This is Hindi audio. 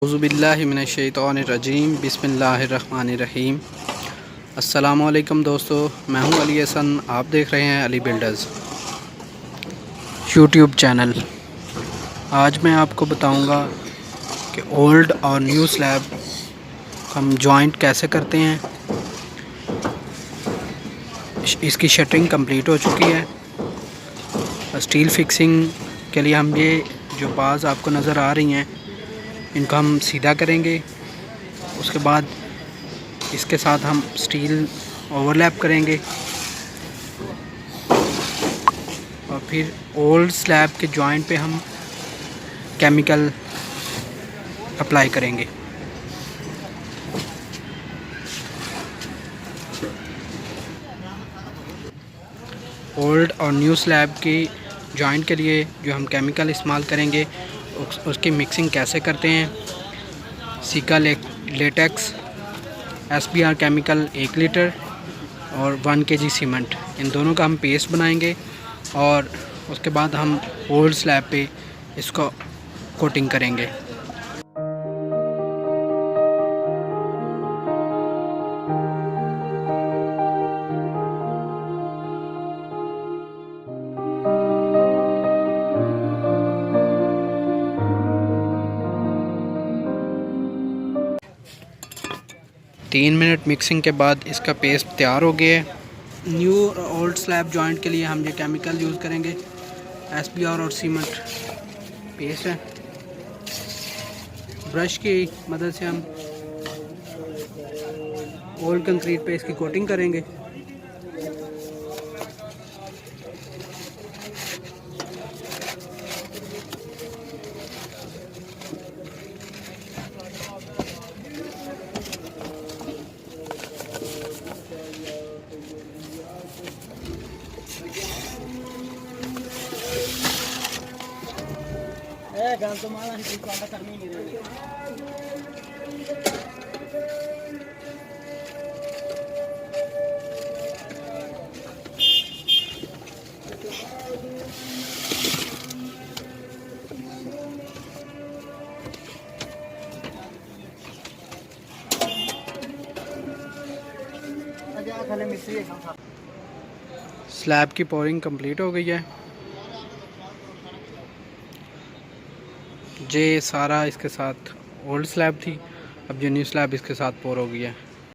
औज़ुबिल्लाहि मिनश्शैतानिर्रजीम बिस्मिल्लाहिर्रहमानिर्रहीम। अस्सलामुअलैकुम दोस्तों, मैं हूं अली हसन। आप देख रहे हैं अली बिल्डर्स यूट्यूब चैनल। आज मैं आपको बताऊंगा कि ओल्ड और न्यू स्लैब हम जॉइंट कैसे करते हैं। इसकी शटरिंग कंप्लीट हो चुकी है। स्टील फिक्सिंग के लिए हम ये जो बाज़ आपको नज़र आ रही हैं इनको हम सीधा करेंगे। उसके बाद इसके साथ हम स्टील ओवरलैप करेंगे और फिर ओल्ड स्लैब के जॉइंट पे हम केमिकल अप्लाई करेंगे। ओल्ड और न्यू स्लैब की जॉइंट के लिए जो हम केमिकल इस्तेमाल करेंगे उसकी मिक्सिंग कैसे करते हैं। सिका लेटेक्स SBR केमिकल 1 लीटर और 1 kg सीमेंट, इन दोनों का हम पेस्ट बनाएंगे और उसके बाद हम ओल्ड स्लैब पे इसको कोटिंग करेंगे। तीन मिनट मिक्सिंग के बाद इसका पेस्ट तैयार हो गया है। न्यू और ओल्ड स्लैब जॉइंट के लिए हम ये केमिकल यूज़ करेंगे। SBR और सीमेंट पेस्ट है। ब्रश की मदद से हम ओल्ड कंक्रीट पे इसकी कोटिंग करेंगे। स्लैब की पोरिंग कंप्लीट हो गई है। ये सारा इसके साथ ओल्ड स्लैब थी, अब जो न्यू स्लैब इसके साथ पोर हो गई है।